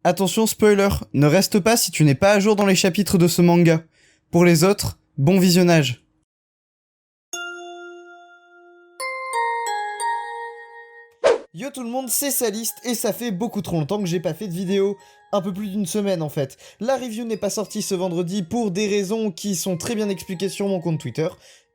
Attention spoiler, ne reste pas si tu n'es pas à jour dans les chapitres de ce manga. Pour les autres, bon visionnage. Yo tout le monde, c'est Saliste et ça fait beaucoup trop longtemps que j'ai pas fait de vidéo. Un peu plus d'une semaine en fait. La review n'est pas sortie ce vendredi pour des raisons qui sont très bien expliquées sur mon compte Twitter.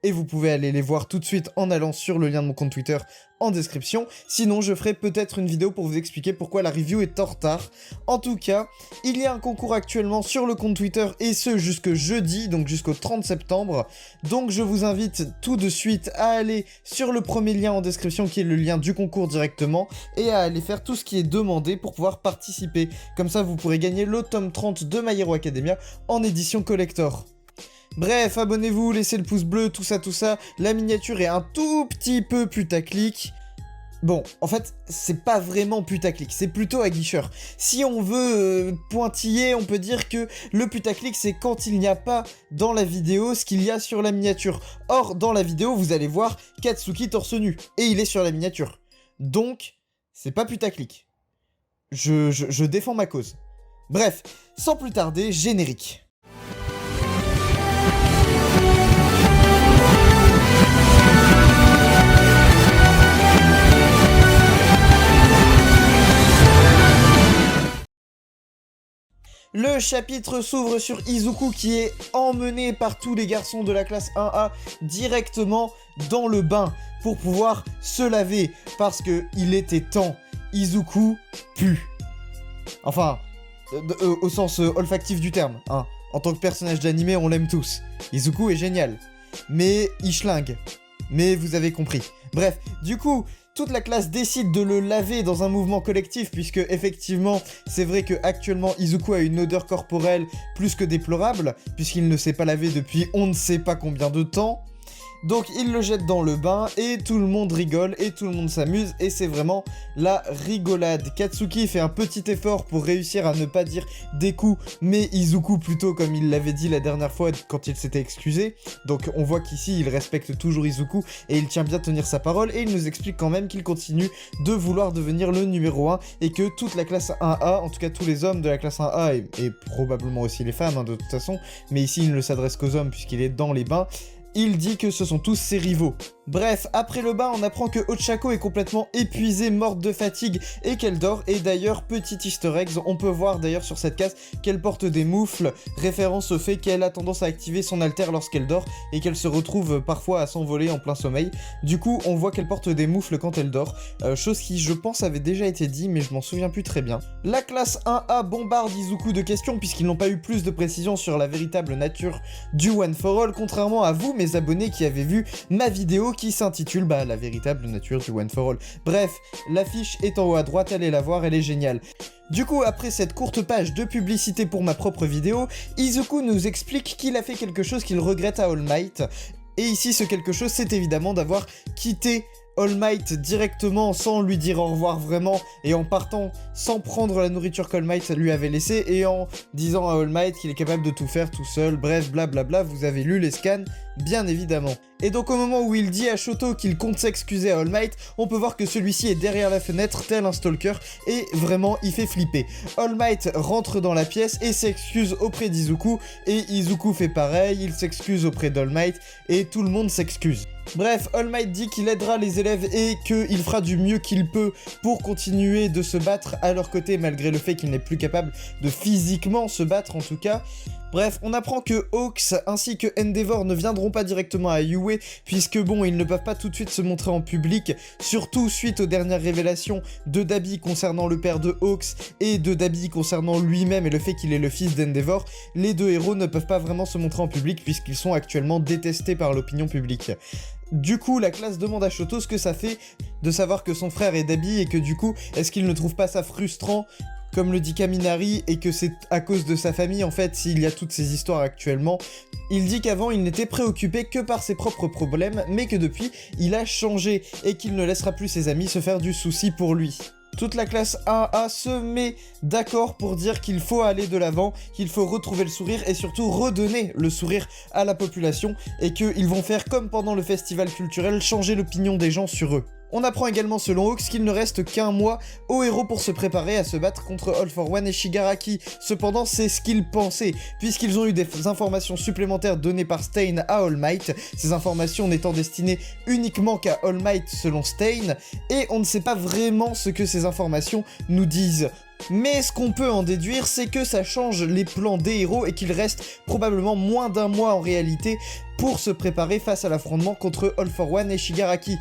Et vous pouvez aller les voir tout de suite en allant sur le lien de mon compte Twitter en description. Sinon, je ferai peut-être une vidéo pour vous expliquer pourquoi la review est en retard. En tout cas, il y a un concours actuellement sur le compte Twitter et ce jusque jeudi, donc jusqu'au 30 septembre. Donc je vous invite tout de suite à aller sur le premier lien en description qui est le lien du concours directement et à aller faire tout ce qui est demandé pour pouvoir participer. Comme ça, vous pourrez gagner le tome 30 de My Hero Academia en édition collector. Bref, abonnez-vous, laissez le pouce bleu, tout ça, la miniature est un tout petit peu putaclic. Bon, en fait, c'est pas vraiment putaclic, c'est plutôt aguicheur. Si on veut pointiller, on peut dire que le putaclic, c'est quand il n'y a pas dans la vidéo ce qu'il y a sur la miniature. Or, dans la vidéo, vous allez voir Katsuki torse nu, et il est sur la miniature. Donc, c'est pas putaclic. Je défends ma cause. Bref, sans plus tarder, générique. Le chapitre s'ouvre sur Izuku qui est emmené par tous les garçons de la classe 1A directement dans le bain pour pouvoir se laver parce que il était temps. Izuku pue. Enfin, au sens olfactif du terme, hein. En tant que personnage d'animé, on l'aime tous. Izuku est génial. Mais il schlingue. Mais vous avez compris. Bref, du coup, toute la classe décide de le laver dans un mouvement collectif puisque effectivement c'est vrai que actuellement Izuku a une odeur corporelle plus que déplorable puisqu'il ne s'est pas lavé depuis on ne sait pas combien de temps. Donc il le jette dans le bain et tout le monde rigole et tout le monde s'amuse et c'est vraiment la rigolade. Katsuki fait un petit effort pour réussir à ne pas dire Deku mais Izuku plutôt comme il l'avait dit la dernière fois quand il s'était excusé. Donc on voit qu'ici il respecte toujours Izuku et il tient bien à tenir sa parole et il nous explique quand même qu'il continue de vouloir devenir le numéro 1 et que toute la classe 1A, en tout cas tous les hommes de la classe 1A et probablement aussi les femmes hein, de toute façon, mais ici il ne s'adresse qu'aux hommes puisqu'il est dans les bains, il dit que ce sont tous ses rivaux. Bref, après le bain, on apprend que Ochako est complètement épuisée, morte de fatigue et qu'elle dort. Et d'ailleurs, petit easter eggs, on peut voir d'ailleurs sur cette case qu'elle porte des moufles, référence au fait qu'elle a tendance à activer son alter lorsqu'elle dort et qu'elle se retrouve parfois à s'envoler en plein sommeil. Du coup, on voit qu'elle porte des moufles quand elle dort, chose qui, je pense, avait déjà été dit, mais je m'en souviens plus très bien. La classe 1A bombarde Izuku de questions puisqu'ils n'ont pas eu plus de précisions sur la véritable nature du One for All, contrairement à vous, mes abonnés qui avaient vu ma vidéo qui s'intitule la véritable nature du One for All. Bref, l'affiche est en haut à droite, allez la voir, elle est géniale. Du coup, après cette courte page de publicité pour ma propre vidéo, Izuku nous explique qu'il a fait quelque chose qu'il regrette à All Might. Et ici, ce quelque chose, c'est évidemment d'avoir quitté All Might directement sans lui dire au revoir vraiment et en partant sans prendre la nourriture qu'All Might lui avait laissée et en disant à All Might qu'il est capable de tout faire tout seul, bref blablabla, vous avez lu les scans bien évidemment. Et donc au moment où il dit à Shoto qu'il compte s'excuser à All Might, on peut voir que celui-ci est derrière la fenêtre tel un stalker et vraiment il fait flipper. All Might rentre dans la pièce et s'excuse auprès d'Izuku et Izuku fait pareil, il s'excuse auprès d'All Might et tout le monde s'excuse. Bref, All Might dit qu'il aidera les élèves et qu'il fera du mieux qu'il peut pour continuer de se battre à leur côté malgré le fait qu'il n'est plus capable de physiquement se battre en tout cas. Bref, on apprend que Hawks ainsi que Endeavor ne viendront pas directement à UA puisque bon, ils ne peuvent pas tout de suite se montrer en public, surtout suite aux dernières révélations de Dabi concernant le père de Hawks et de Dabi concernant lui-même et le fait qu'il est le fils d'Endeavor. Les deux héros ne peuvent pas vraiment se montrer en public puisqu'ils sont actuellement détestés par l'opinion publique. Du coup, la classe demande à Shoto ce que ça fait de savoir que son frère est Dabi et que du coup, est-ce qu'il ne trouve pas ça frustrant comme le dit Kaminari, et que c'est à cause de sa famille en fait s'il y a toutes ces histoires actuellement. Il dit qu'avant il n'était préoccupé que par ses propres problèmes, mais que depuis il a changé et qu'il ne laissera plus ses amis se faire du souci pour lui. Toute la classe 1A se met d'accord pour dire qu'il faut aller de l'avant, qu'il faut retrouver le sourire et surtout redonner le sourire à la population et qu'ils vont faire comme pendant le festival culturel, changer l'opinion des gens sur eux. On apprend également selon Hawks qu'il ne reste qu'un mois aux héros pour se préparer à se battre contre All for One et Shigaraki. Cependant, c'est ce qu'ils pensaient, puisqu'ils ont eu des informations supplémentaires données par Stein à All Might, ces informations n'étant destinées uniquement qu'à All Might selon Stein, et on ne sait pas vraiment ce que ces informations nous disent. Mais ce qu'on peut en déduire, c'est que ça change les plans des héros et qu'il reste probablement moins d'un mois en réalité pour se préparer face à l'affrontement contre All for One et Shigaraki.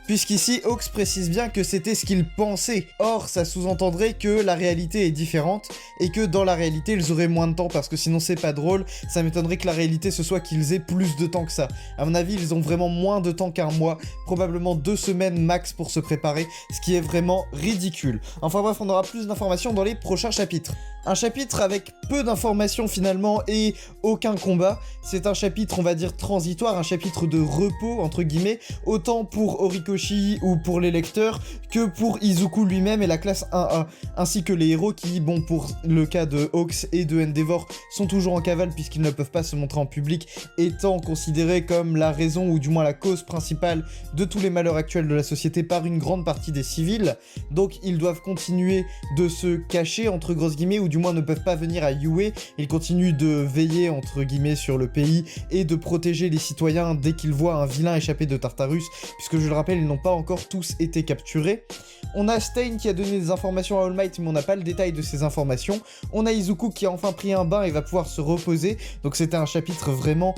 Puisqu'ici, Hawks précise bien que c'était ce qu'ils pensaient. Or, ça sous-entendrait que la réalité est différente, et que dans la réalité, ils auraient moins de temps, parce que sinon c'est pas drôle, ça m'étonnerait que la réalité ce soit qu'ils aient plus de temps que ça. À mon avis, ils ont vraiment moins de temps qu'un mois, probablement 2 semaines max pour se préparer, ce qui est vraiment ridicule. Enfin bref, on aura plus d'informations dans les prochains chapitres. Un chapitre avec peu d'informations finalement et aucun combat. C'est un chapitre, on va dire, transitoire, un chapitre de repos, entre guillemets, autant pour Horikoshi ou pour les lecteurs que pour Izuku lui-même et la classe 1A, ainsi que les héros qui, bon, pour le cas de Hawks et de Endeavor, sont toujours en cavale puisqu'ils ne peuvent pas se montrer en public, étant considérés comme la raison ou du moins la cause principale de tous les malheurs actuels de la société par une grande partie des civils. Donc ils doivent continuer de se cacher, entre grosses guillemets, ou du moins ne peuvent pas venir à Yue. Ils continuent de veiller, entre guillemets, sur le pays et de protéger les citoyens dès qu'ils voient un vilain échappé de Tartarus, puisque je le rappelle, ils n'ont pas encore tous été capturés. On a Stein qui a donné des informations à All Might, mais on n'a pas le détail de ces informations. On a Izuku qui a enfin pris un bain et va pouvoir se reposer, donc c'était un chapitre vraiment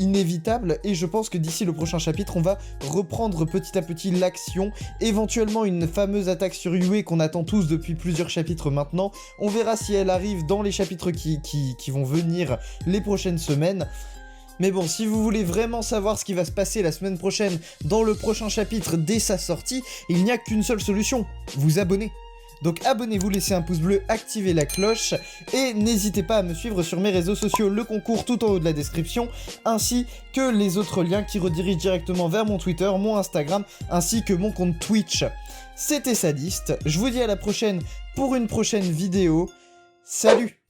inévitable, et je pense que d'ici le prochain chapitre, on va reprendre petit à petit l'action, éventuellement une fameuse attaque sur Yue qu'on attend tous depuis plusieurs chapitres maintenant. On verra si elle arrive dans les chapitres qui vont venir les prochaines semaines. Mais bon, si vous voulez vraiment savoir ce qui va se passer la semaine prochaine dans le prochain chapitre dès sa sortie, il n'y a qu'une seule solution, vous abonner. Donc abonnez-vous, laissez un pouce bleu, activez la cloche, et n'hésitez pas à me suivre sur mes réseaux sociaux, le concours tout en haut de la description, ainsi que les autres liens qui redirigent directement vers mon Twitter, mon Instagram, ainsi que mon compte Twitch. C'était Sadiste, je vous dis à la prochaine pour une prochaine vidéo, salut!